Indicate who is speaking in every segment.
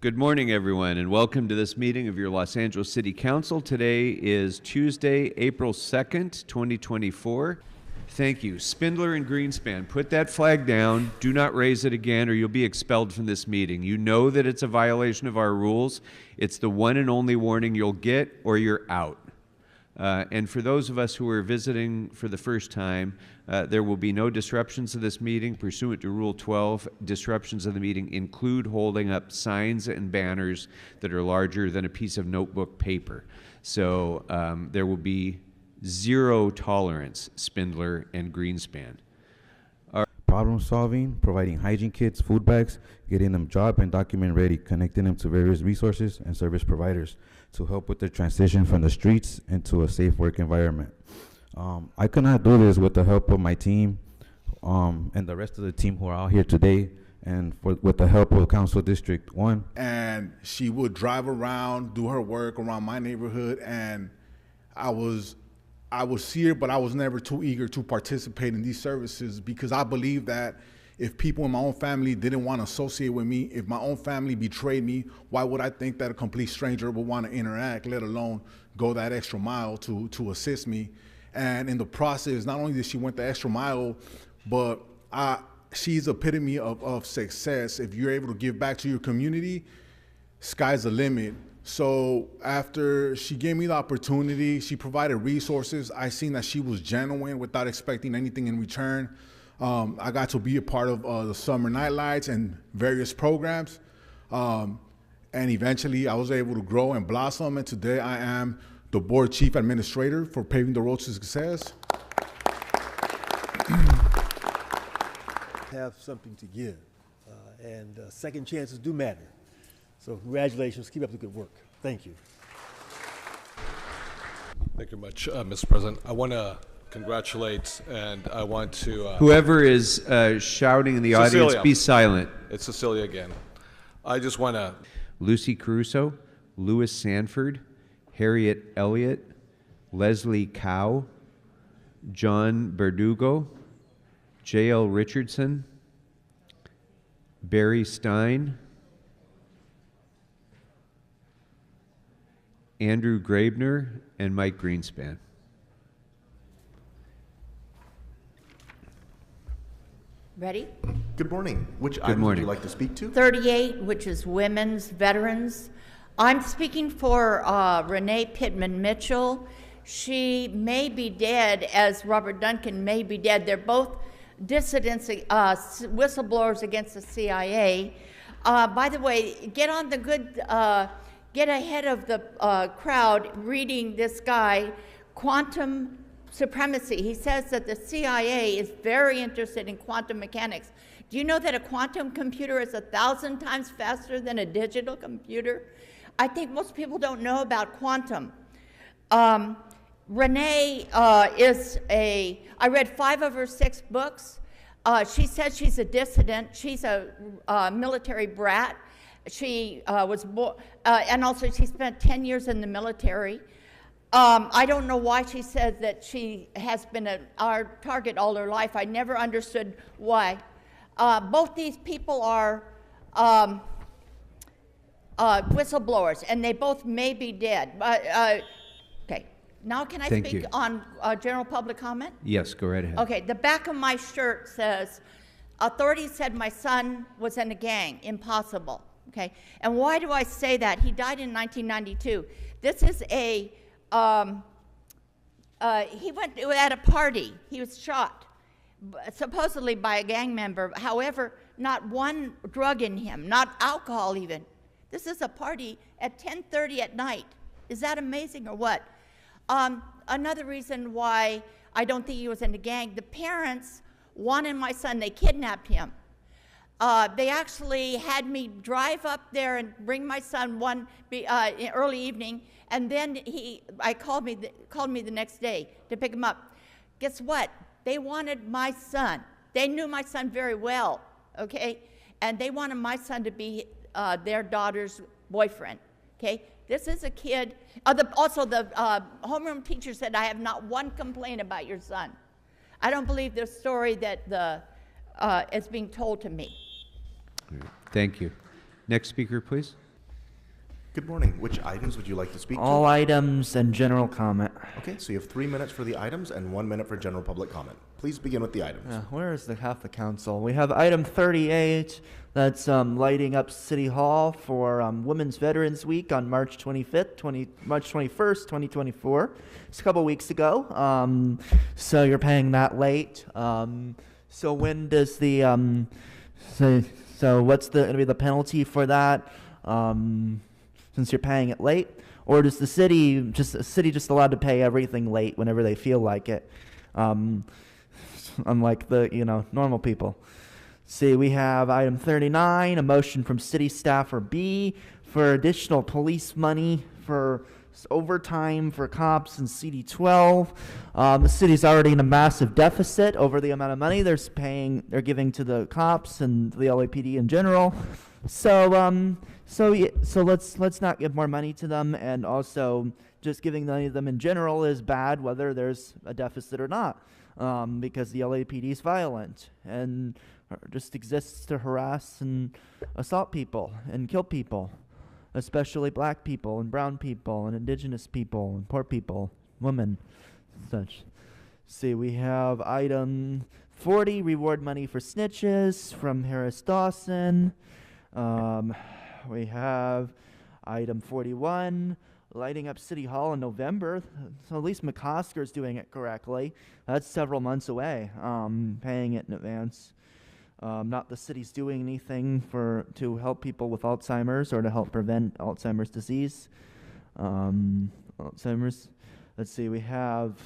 Speaker 1: Good morning, everyone, and welcome to this meeting of your Los Angeles City Council. Today is Tuesday, April 2nd, 2024. Thank you. Spindler and Greenspan, put that flag down. Do not raise it again or you'll be expelled from this meeting. You know that it's a violation of our rules. It's the one and only warning you'll get or you're out. And for those of us who are visiting for the first time, there will be no disruptions of this meeting pursuant to Rule 12. Disruptions of the meeting include holding up signs and banners that are larger than a piece of notebook paper. So there will be zero tolerance, Spindler and Greenspan.
Speaker 2: Problem solving, providing hygiene kits, food bags, getting them job and document ready, connecting them to various resources and service providers to help with the transition from the streets into a safe work environment. I could not do this with the help of my team and the rest of the team who are out here today, and with the help of Council District 1.
Speaker 3: And she would drive around, do her work around my neighborhood, and I would see her, but I was never too eager to participate in these services because I believe that if people in my own family didn't want to associate with me, if my own family betrayed me, why would I think that a complete stranger would want to interact, let alone go that extra mile to assist me? And in the process, not only did she went the extra mile, but she's epitome of success. If you're able to give back to your community, sky's the limit. So after she gave me the opportunity, she provided resources. I seen that she was genuine without expecting anything in return. I got to be a part of the summer night lights and various programs. And eventually I was able to grow and blossom. And today I am the board chief administrator for Paving the Road to Success.
Speaker 4: Have something to give, and second chances do matter. So congratulations, keep up the good work. Thank you.
Speaker 5: Thank you very much, Mr. President. I want to congratulate, and I want to...
Speaker 1: Whoever is shouting in the
Speaker 5: Cecilia.
Speaker 1: audience, be silent.
Speaker 5: It's Cecilia again. I just want to...
Speaker 1: Lucy Caruso, Louis Sanford, Harriet Elliott, Leslie Cow, John Verdugo, J.L. Richardson, Barry Stein, Andrew Graebner, and Mike Greenspan.
Speaker 6: Ready?
Speaker 7: Good morning. Which item would you like to speak to?
Speaker 6: 38, which is women's veterans. I'm speaking for Renee Pittman Mitchell. She may be dead, as Robert Duncan may be dead. They're both dissidents, whistleblowers against the CIA. By the way, get on the good, get ahead of the crowd reading this guy, Quantum Supremacy. He says that the CIA is very interested in quantum mechanics. Do you know that a quantum computer is 1,000 times faster than a digital computer? I think most people don't know about quantum. Renee I read 5 of her 6 books. She says she's a dissident. She's a military brat. She was born, and also she spent 10 years in the military. I don't know why she says that she has been our target all her life. I never understood why. Both these people are whistleblowers, and they both may be dead. Okay, now can I speak on general public comment?
Speaker 1: Yes, go right ahead.
Speaker 6: Okay, the back of my shirt says, authorities said my son was in a gang. Impossible. Okay, and why do I say that? He died in 1992. This is he went at a party. He was shot, supposedly by a gang member. However, not one drug in him, not alcohol even. This is a party at 10:30 at night. Is that amazing or what? Another reason why I don't think he was in the gang, the parents wanted my son. They kidnapped him. They actually had me drive up there and bring my son early evening, and then called me the next day to pick him up. Guess what? They wanted my son. They knew my son very well, okay? And they wanted my son to be their daughter's boyfriend, okay? This is a kid. Also, the homeroom teacher said, I have not one complaint about your son. I don't believe the story that is being told to me.
Speaker 1: Thank you. Next speaker, please.
Speaker 7: Good morning. Which items would you like to speak to?
Speaker 8: All items and general comment.
Speaker 7: Okay, so you have 3 minutes for the items and 1 minute for general public comment. Please begin with the items.
Speaker 8: Where is half the council? We have item 38, that's lighting up City Hall for Women's Veterans Week on March 21st, 2024. It's a couple weeks ago, so you're paying that late. So when does the, so what's going to be the penalty for that? Since you're paying it late, or does the city just allowed to pay everything late whenever they feel like it, unlike the normal people? See, we have item 39, a motion from city staffer B for additional police money for overtime for cops in CD12. The city's already in a massive deficit over the amount of money they're giving to the cops and the LAPD in general. So let's not give more money to them, and also just giving money to them in general is bad, whether there's a deficit or not, because the LAPD is violent and just exists to harass and assault people and kill people, especially black people and brown people and indigenous people and poor people, women, such. See, we have item 40, reward money for snitches from Harris Dawson. We have item 41, lighting up City Hall in November. So at least McCosker's doing it correctly. That's several months away, paying it in advance. Not the city's doing anything to help people with Alzheimer's or to help prevent Alzheimer's disease. Alzheimer's. Let's see, we have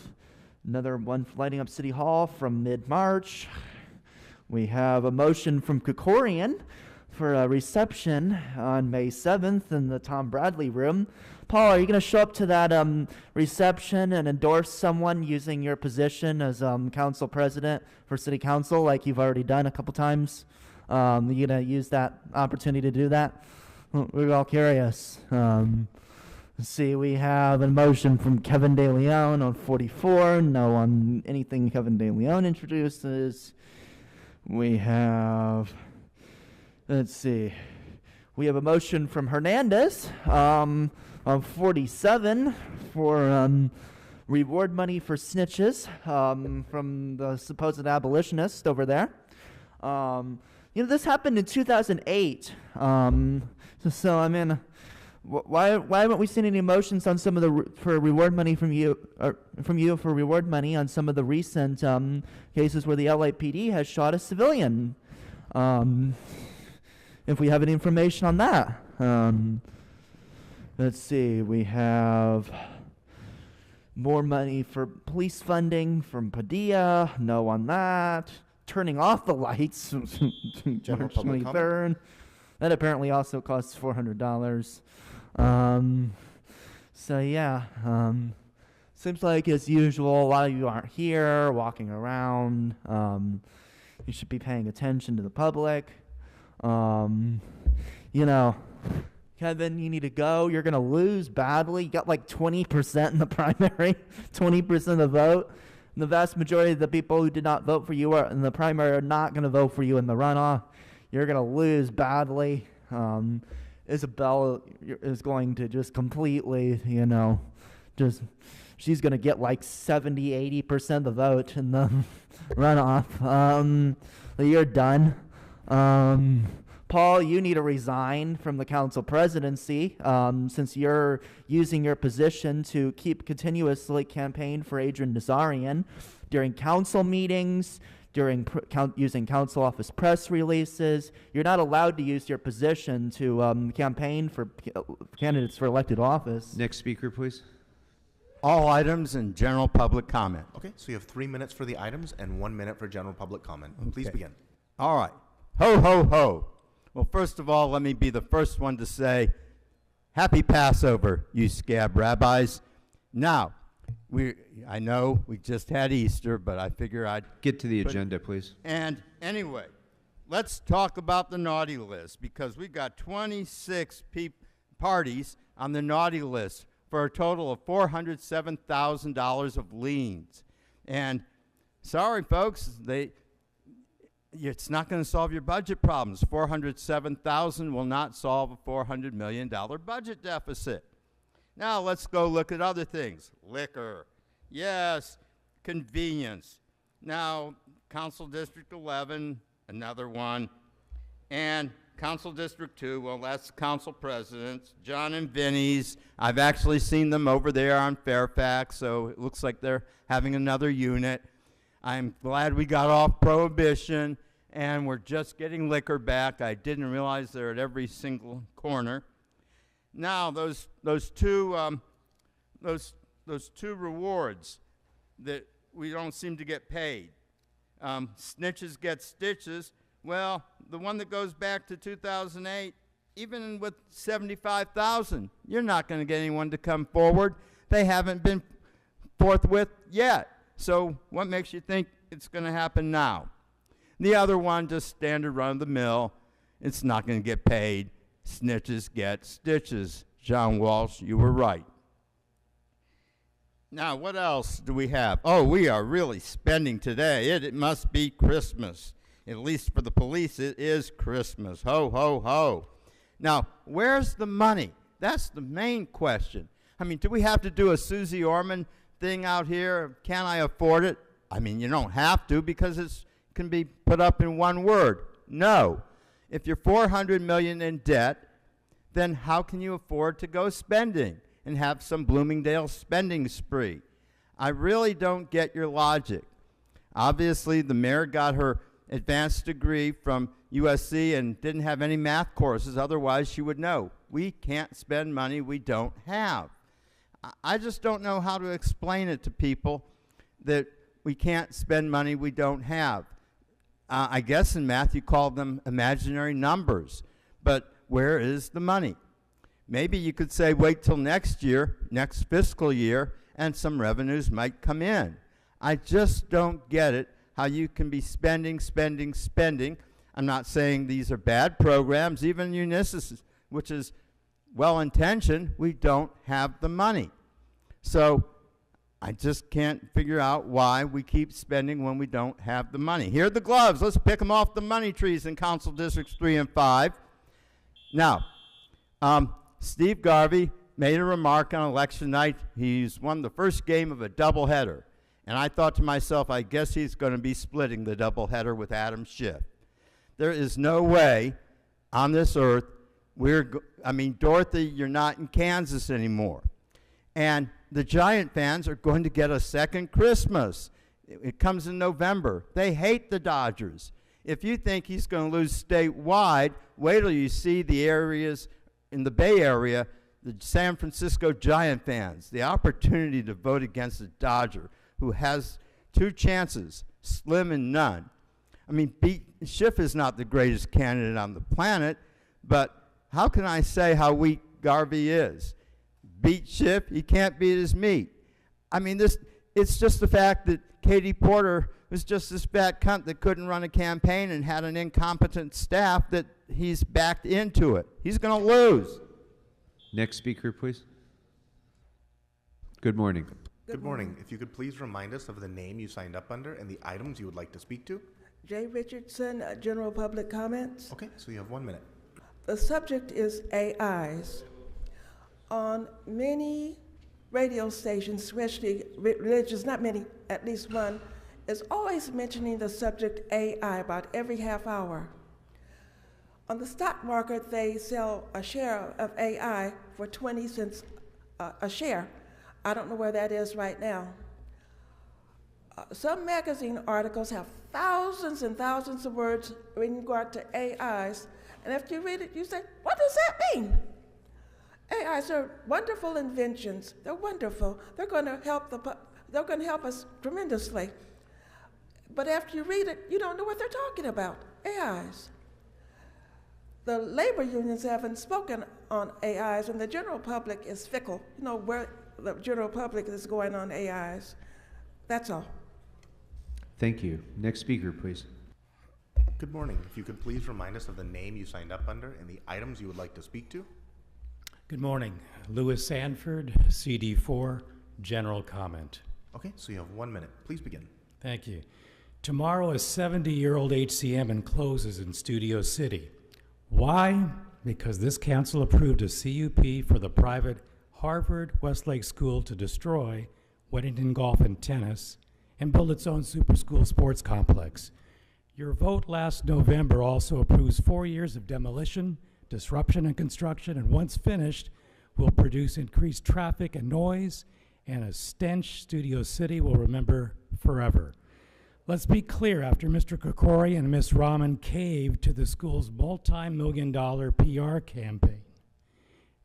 Speaker 8: another one lighting up City Hall from mid-March. We have a motion from Kokorian for a reception on May 7th in the Tom Bradley room. Paul, are you going to show up to that reception and endorse someone using your position as council president for city council like you've already done a couple times? Are you going to use that opportunity to do that? We're all curious. Let's see, we have a motion from Kevin De Leon on 44. No on anything Kevin De Leon introduces. We have... Let's see. We have a motion from Hernandez on 47 for reward money for snitches from the supposed abolitionist over there. This happened in 2008. So I mean, why haven't we seen any motions on some of for reward money from you for reward money on some of the recent cases where the LAPD has shot a civilian? If we have any information on that. Let's see, we have more money for police funding from Padilla. No on that. Turning off the lights. March 23rd. That apparently also costs $400. So yeah, seems like as usual, a lot of you aren't here, walking around. You should be paying attention to the public. Kevin, you need to go. You're going to lose badly. You got like 20% in the primary, 20% of the vote. And the vast majority of the people who did not vote for you in the primary are not going to vote for you in the runoff. You're going to lose badly. Isabella is going to just completely, she's going to get like 70, 80% of the vote in the runoff. You're done. Paul, you need to resign from the council presidency since you're using your position to continuously campaign for Adrian Nazarian during council meetings, using council office press releases. You're not allowed to use your position to campaign for candidates for elected office.
Speaker 1: Next speaker, please.
Speaker 9: All items and general public comment.
Speaker 7: Okay, so you have 3 minutes for the items and 1 minute for general public comment. Please
Speaker 9: Okay.
Speaker 7: begin.
Speaker 9: All right. Ho, ho, ho. Well, first of all, let me be the first one to say, Happy Passover, you scab rabbis. Now, I know we just had Easter, but I figure I'd...
Speaker 1: Get to the agenda, please.
Speaker 9: And anyway, let's talk about the naughty list, because we've got 26 parties on the naughty list for a total of $407,000 of liens. And sorry, folks, it's not going to solve your budget problems. 407,000 will not solve a $400 million budget deficit. Now let's go look at other things. Liquor, yes. Convenience. Now, Council District 11, another one, and Council District 2, well, that's council presidents, John and Vinny's. I've actually seen them over there on Fairfax, so it looks like they're having another unit. I'm glad we got off prohibition, and we're just getting liquor back. I didn't realize they're at every single corner. Now, those two rewards that we don't seem to get paid. Snitches get stitches. Well, the one that goes back to 2008, even with 75,000, you're not going to get anyone to come forward. They haven't been forthwith yet. So what makes you think it's going to happen now? The other one, just standard run-of-the-mill. It's not going to get paid. Snitches get stitches. John Walsh, you were right. Now, what else do we have? Oh, we are really spending today. It must be Christmas. At least for the police, it is Christmas. Ho, ho, ho. Now, where's the money? That's the main question. I mean, do we have to do a Susie Orman thing out here? Can I afford it? I mean, you don't have to because it can be put up in one word. No. If you're $400 million in debt, then how can you afford to go spending and have some Bloomingdale spending spree? I really don't get your logic. Obviously, the mayor got her advanced degree from USC and didn't have any math courses. Otherwise, she would know. We can't spend money we don't have. I just don't know how to explain it to people that we can't spend money we don't have. I guess in math you call them imaginary numbers. But where is the money? Maybe you could say wait till next year, next fiscal year, and some revenues might come in. I just don't get it, how you can be spending. I'm not saying these are bad programs. Even Unisys, which is well-intentioned, we don't have the money. So I just can't figure out why we keep spending when we don't have the money. Here are the gloves. Let's pick them off the money trees in Council Districts 3 and 5. Now, Steve Garvey made a remark on election night. He's won the first game of a doubleheader. And I thought to myself, I guess he's going to be splitting the doubleheader with Adam Schiff. There is no way on this earth Dorothy, you're not in Kansas anymore. And the Giant fans are going to get a second Christmas. It comes in November. They hate the Dodgers. If you think he's going to lose statewide, wait till you see the areas in the Bay Area, the San Francisco Giant fans, the opportunity to vote against a Dodger who has two chances, slim and none. I mean, Schiff is not the greatest candidate on the planet, but how can I say how weak Garvey is? Beat Schiff, he can't beat his meat. I mean, it's just the fact that Katie Porter was just this fat cunt that couldn't run a campaign and had an incompetent staff that he's backed into it. He's going to lose.
Speaker 1: Next speaker, please. Good morning.
Speaker 7: Good morning. If you could please remind us of the name you signed up under and the items you would like to speak to.
Speaker 10: Jay Richardson, general public comments.
Speaker 7: Okay, so you have 1 minute.
Speaker 10: The subject is AIs. On many radio stations, especially religious, not many, at least one, is always mentioning the subject AI about every half hour. On the stock market, they sell a share of AI for 20 cents a share. I don't know where that is right now. Some magazine articles have thousands and thousands of words in regard to AIs, and after you read it, you say, what does that mean? AIs are wonderful inventions. They're wonderful. They're going to help us tremendously. But after you read it, you don't know what they're talking about. AIs. The labor unions haven't spoken on AIs, and the general public is fickle. You know where the general public is going on AIs. That's all.
Speaker 1: Thank you. Next speaker, please.
Speaker 7: Good morning. If you could please remind us of the name you signed up under and the items you would like to speak to.
Speaker 11: Good morning. Louis Sanford, CD4, general comment.
Speaker 7: Okay, so you have 1 minute. Please begin.
Speaker 11: Thank you. Tomorrow, a 70-year-old HCM closes in Studio City. Why? Because this council approved a CUP for the private Harvard Westlake School to destroy Weddington Golf and Tennis and build its own super school sports complex. Your vote last November also approves 4 years of demolition, disruption, and construction, and once finished, will produce increased traffic and noise and a stench Studio City will remember forever. Let's be clear, after Mr. Kokori and Ms. Rahman caved to the school's multi-million-dollar PR campaign,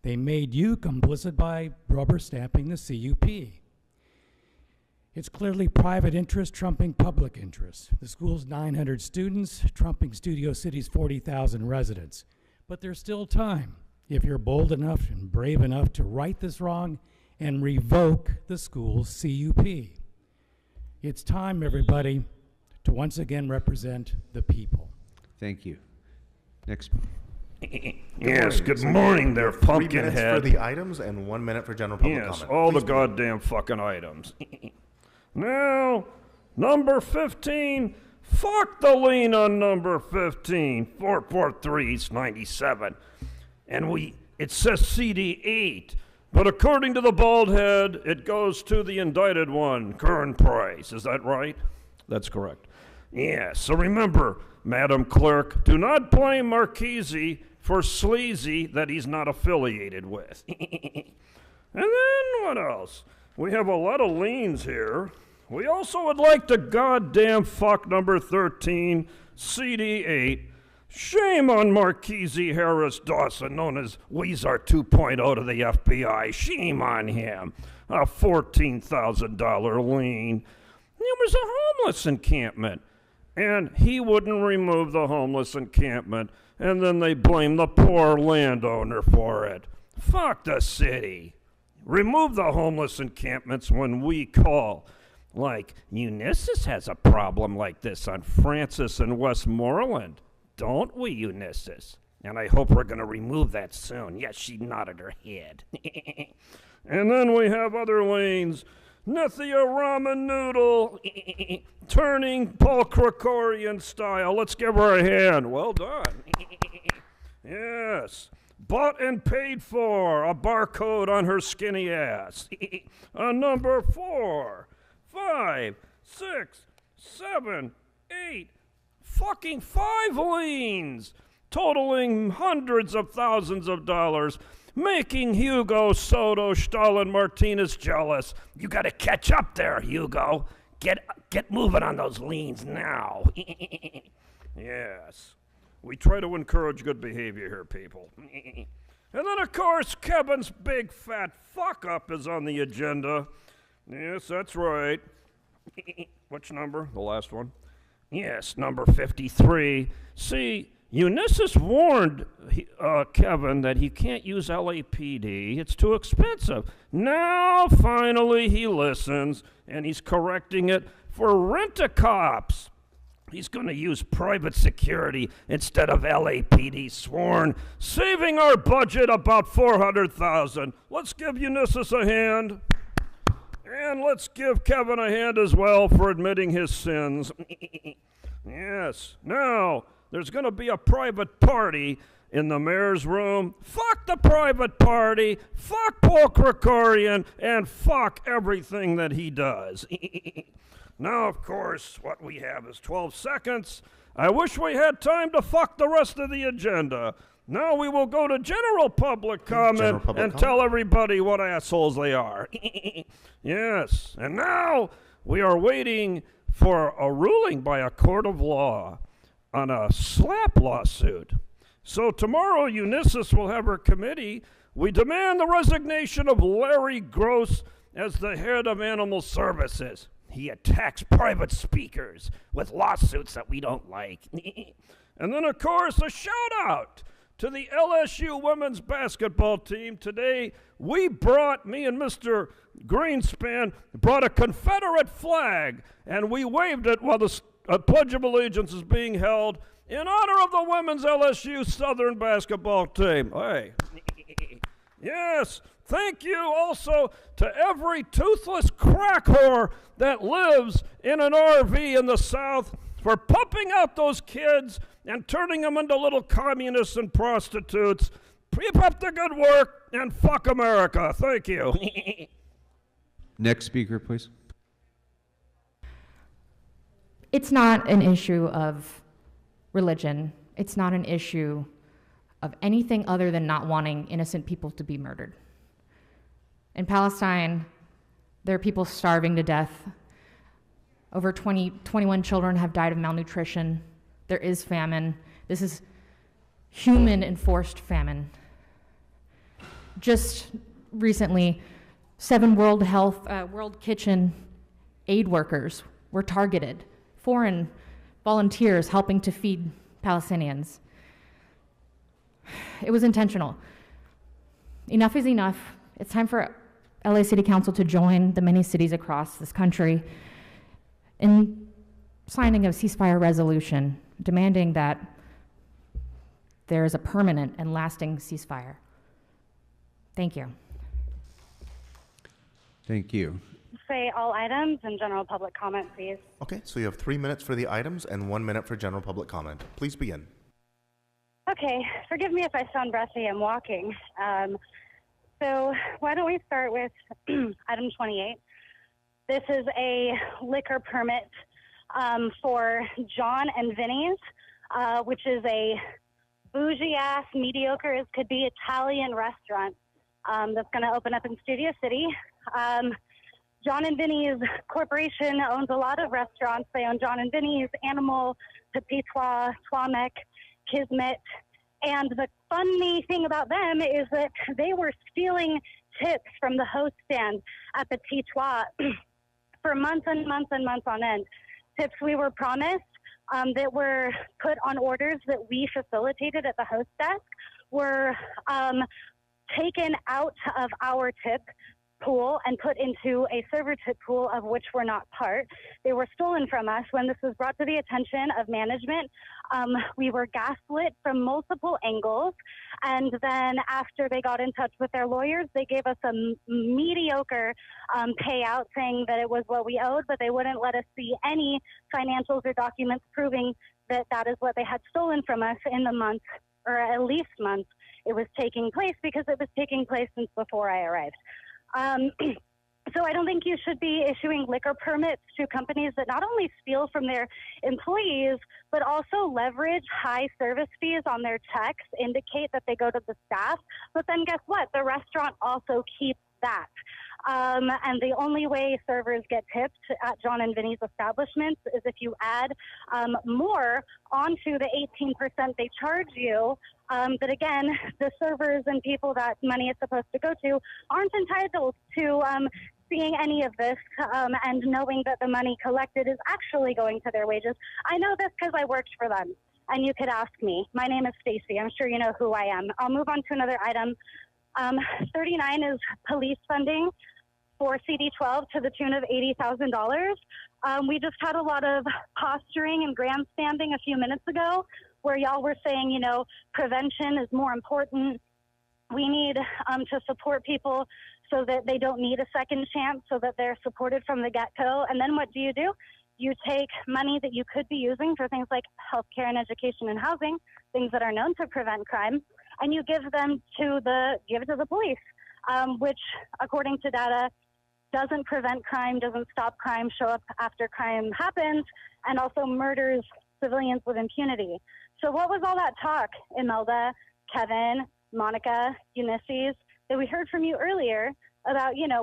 Speaker 11: they made you complicit by rubber stamping the CUP. It's clearly private interest trumping public interest. The school's 900 students trumping Studio City's 40,000 residents. But there's still time if you're bold enough and brave enough to right this wrong and revoke the school's CUP. It's time, everybody, to once again represent the people.
Speaker 1: Thank you. Next.
Speaker 12: Yes, good morning there,
Speaker 7: 3 minutes
Speaker 12: Pumpkinhead.
Speaker 7: for the items and 1 minute for general public
Speaker 12: Yes,
Speaker 7: comment.
Speaker 12: all the
Speaker 7: Please begin.
Speaker 12: goddamn fucking items. Now, number 15, fuck the lien on number 15, 443 East 97. And it says CD 8, but according to the bald head, it goes to the indicted one, current price. Is that right? That's correct. Yes, so remember, Madam Clerk, do not blame Marchese for sleazy that he's not affiliated with. And then what else? We have a lot of liens here. We also would like to goddamn fuck number 13, CD 8. Shame on Marchese Harris Dawson, known as Weezer 2.0 to the FBI. Shame on him. A $14,000 lien. It was a homeless encampment. And he wouldn't remove the homeless encampment. And then they blame the poor landowner for it. Fuck the city. Remove the homeless encampments when we call. Like, Unisys has a problem like this on Francis and Westmoreland. Don't we, Unisys? And I hope we're going to remove that soon. Yes, she nodded her head. And then we have other lanes. Nethia Ramen Noodle. Turning Paul Krikorian style. Let's give her a hand. Well done. Yes. Bought and paid for. A barcode on her skinny ass. Number 4, 5, 6, 7, 8. Fucking 5 liens, totaling hundreds of thousands of dollars, making Hugo Soto Stalin Martinez jealous. You got to catch up there, Hugo. Get moving on those liens now. Yes, we try to encourage good behavior here, people. And then, of course, Kevin's big fat fuck up is on the agenda. Yes, that's right. Which number? The last one? Yes, number 53. See, Unisys warned Kevin that he can't use LAPD. It's too expensive. Now, finally, he listens, and he's correcting it for rent-a-cops. He's going to use private security instead of LAPD sworn, saving our budget about $400,000. Let's give Unisys a hand. And let's give Kevin a hand as well for admitting his sins. Yes. Now, there's going to be a private party in the mayor's room. Fuck the private party. Fuck Paul Krikorian. And fuck everything that he does. Now, of course, what we have is 12 seconds. I wish we had time to fuck the rest of the agenda. Now we will go to general public comment and tell everybody what assholes they are. Yes, and now we are waiting for a ruling by a court of law on a SLAPP lawsuit. So tomorrow Unisys will have her committee. We demand the resignation of Larry Gross as the head of Animal Services. He attacks private speakers with lawsuits that we don't like. And then, of course, a shout-out to the LSU women's basketball team. Today, me and Mr. Greenspan, brought a Confederate flag, and we waved it while the Pledge of Allegiance is being held in honor of the women's LSU Southern basketball team. Hey. Yes, Thank you also to every toothless crack whore that lives in an RV in the South for pumping out those kids and turning them into little communists and prostitutes. Keep up the good work and fuck America. Thank you.
Speaker 1: Next speaker, please.
Speaker 13: It's not an issue of religion. It's not an issue of anything other than not wanting innocent people to be murdered. In Palestine, there are people starving to death. Over 21 children have died of malnutrition. There is famine. This is human enforced famine. Just recently, 7 World Kitchen aid workers were targeted, foreign volunteers helping to feed Palestinians. It was intentional. Enough is enough. It's time for LA City Council to join the many cities across this country in signing a ceasefire resolution demanding that there is a permanent and lasting ceasefire. Thank you.
Speaker 1: Thank you.
Speaker 14: Say all items and general public comment, please.
Speaker 7: Okay, so you have 3 minutes for the items and 1 minute for general public comment. Please begin.
Speaker 14: Okay, forgive me if I sound breathy, I'm walking. So why don't we start with item 28. This is a liquor permit for John and Vinny's, which is a bougie-ass, mediocre as could be Italian restaurant that's going to open up in Studio City. John and Vinny's Corporation owns a lot of restaurants. They own John and Vinny's, Animal, Petit Trois, Twamek, Kismet. And the funny thing about them is that they were stealing tips from the host stand at Petit Trois for months and months and months on end. Tips we were promised that were put on orders that we facilitated at the host desk were taken out of our tip pool and put into a server tip pool of which we're not part. They were stolen from us. When this was brought to the attention of management, we were gaslit from multiple angles. And then after they got in touch with their lawyers, they gave us a mediocre payout saying that it was what we owed, but they wouldn't let us see any financials or documents proving that that is what they had stolen from us in the month, or at least month, it was taking place, because it was taking place since before I arrived. So I don't think you should be issuing liquor permits to companies that not only steal from their employees, but also leverage high service fees on their checks, indicate that they go to the staff. But then guess what? The restaurant also keeps that. And the only way servers get tipped at John and Vinny's establishments is if you add more onto the 18% they charge you. But again, the servers and people that money is supposed to go to aren't entitled to seeing any of this and knowing that the money collected is actually going to their wages. I know this because I worked for them, and you could ask me. My name is Stacy. I'm sure you know who I am. I'll move on to another item. 39 is police funding for CD12 to the tune of $80,000. We just had a lot of posturing and grandstanding a few minutes ago where y'all were saying, you know, prevention is more important. We need to support people so that they don't need a second chance, so that they're supported from the get-go. And then what do? You take money that you could be using for things like healthcare and education and housing, things that are known to prevent crime, and you give them to the police, which, according to data, doesn't prevent crime, doesn't stop crime, show up after crime happens, and also murders civilians with impunity. So what was all that talk, Imelda, Kevin, Monica, Ulysses, that we heard from you earlier about, you know,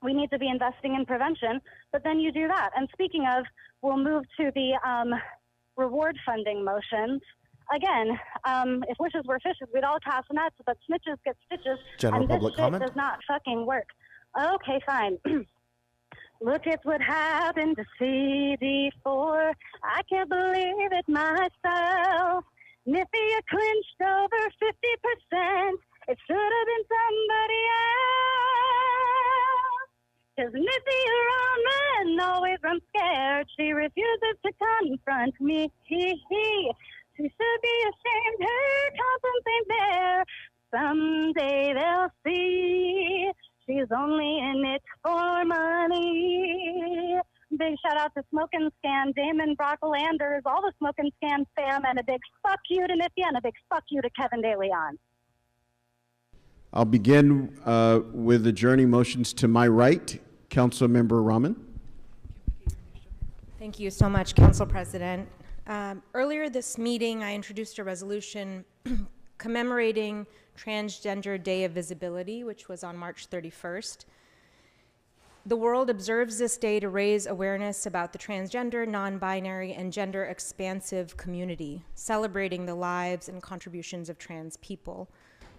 Speaker 14: we need to be investing in prevention, but then you do that. And speaking of, we'll move to the reward funding motions. Again, if wishes were fishes, we'd all cast nets, but snitches get stitches.
Speaker 7: General
Speaker 14: and
Speaker 7: public
Speaker 14: this shit
Speaker 7: comment?
Speaker 14: does not fucking work. Okay, fine. Look at what happened to CD4. I can't believe it myself. Nifty clinched over 50%. It should have been somebody else. 'Cause Nifty, your own man, always runs scared. She refuses to confront me. She should be ashamed. Her conscience ain't there. someday they'll see she's only in it for money. Big shout out to Smoke and Scan, Damon, Brock Landers, all the Smoke and Scan fam, and a big fuck you to Nithya and a big fuck you to Kevin De Leon.
Speaker 15: I'll begin with adjourning motions to my right. Councilmember Rahman.
Speaker 16: Thank you so much, Council President. Earlier this meeting, I introduced a resolution commemorating Transgender Day of Visibility, which was on March 31st. The world observes this day to raise awareness about the transgender, non-binary, and gender-expansive community, celebrating the lives and contributions of trans people.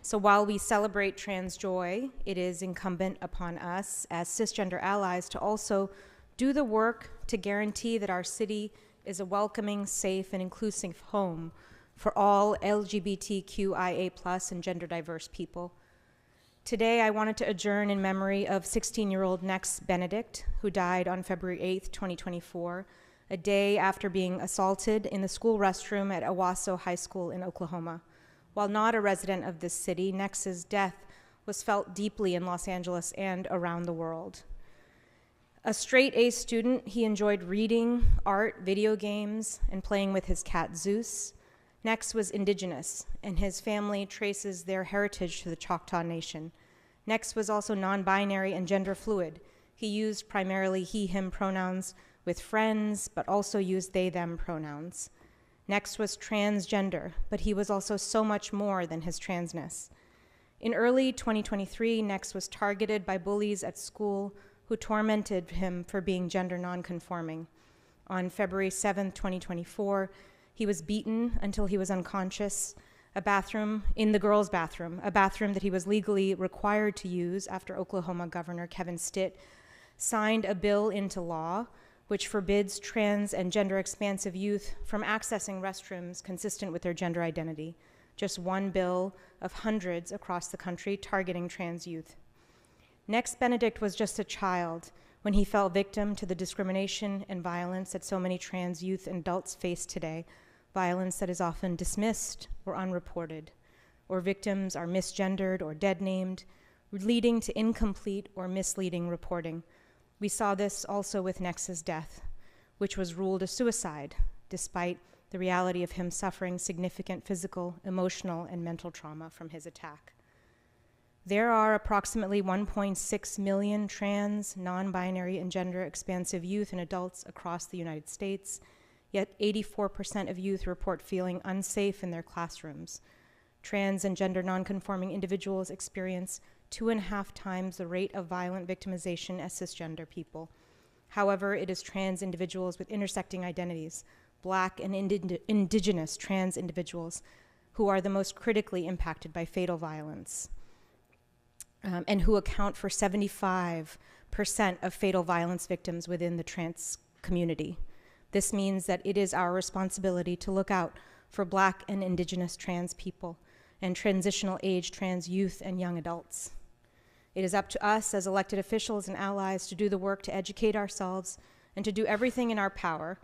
Speaker 16: So while we celebrate trans joy, it is incumbent upon us as cisgender allies to also do the work to guarantee that our city is a welcoming, safe, and inclusive home for all LGBTQIA+ and gender diverse people. Today, I wanted to adjourn in memory of 16-year-old Next Benedict, who died on February 8th, 2024, a day after being assaulted in the school restroom at Owasso High School in Oklahoma. While not a resident of this city, Nex's death was felt deeply in Los Angeles and around the world. A straight-A student, he enjoyed reading, art, video games, and playing with his cat Zeus. Next was indigenous, and his family traces their heritage to the Choctaw Nation. Next was also non-binary and gender fluid. He used primarily he, him pronouns with friends, but also used they, them pronouns. Next was transgender, but he was also so much more than his transness. In early 2023, Next was targeted by bullies at school who tormented him for being gender nonconforming. On February 7th, 2024, he was beaten until he was unconscious, in the girls' bathroom, a bathroom that he was legally required to use after Oklahoma Governor Kevin Stitt signed a bill into law which forbids trans and gender expansive youth from accessing restrooms consistent with their gender identity. Just one bill of hundreds across the country targeting trans youth. Next Benedict was just a child when he fell victim to the discrimination and violence that so many trans youth and adults face today, violence that is often dismissed or unreported, or victims are misgendered or dead-named, leading to incomplete or misleading reporting. We saw this also with Nex's death, which was ruled a suicide, despite the reality of him suffering significant physical, emotional, and mental trauma from his attack. There are approximately 1.6 million trans, non-binary, and gender-expansive youth and adults across the United States, yet 84% of youth report feeling unsafe in their classrooms. Trans and gender nonconforming individuals experience 2.5 times the rate of violent victimization as cisgender people. However, it is trans individuals with intersecting identities, Black and indigenous trans individuals, who are the most critically impacted by fatal violence, and who account for 75% of fatal violence victims within the trans community. This means that it is our responsibility to look out for Black and indigenous trans people and transitional age trans youth and young adults. It is up to us as elected officials and allies to do the work to educate ourselves and to do everything in our power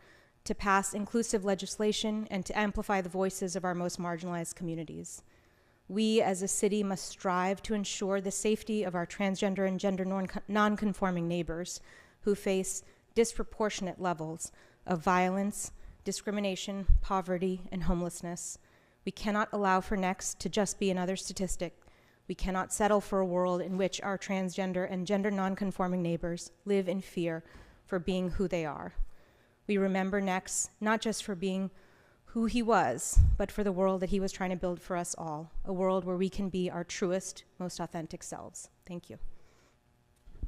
Speaker 16: to pass inclusive legislation and to amplify the voices of our most marginalized communities. We as a city must strive to ensure the safety of our transgender and gender nonconforming neighbors who face disproportionate levels of violence, discrimination, poverty, and homelessness. We cannot allow for Next to just be another statistic. We cannot settle for a world in which our transgender and gender nonconforming neighbors live in fear for being who they are. We remember Next not just for being who he was, but for the world that he was trying to build for us all, a world where we can be our truest, most authentic selves. Thank you.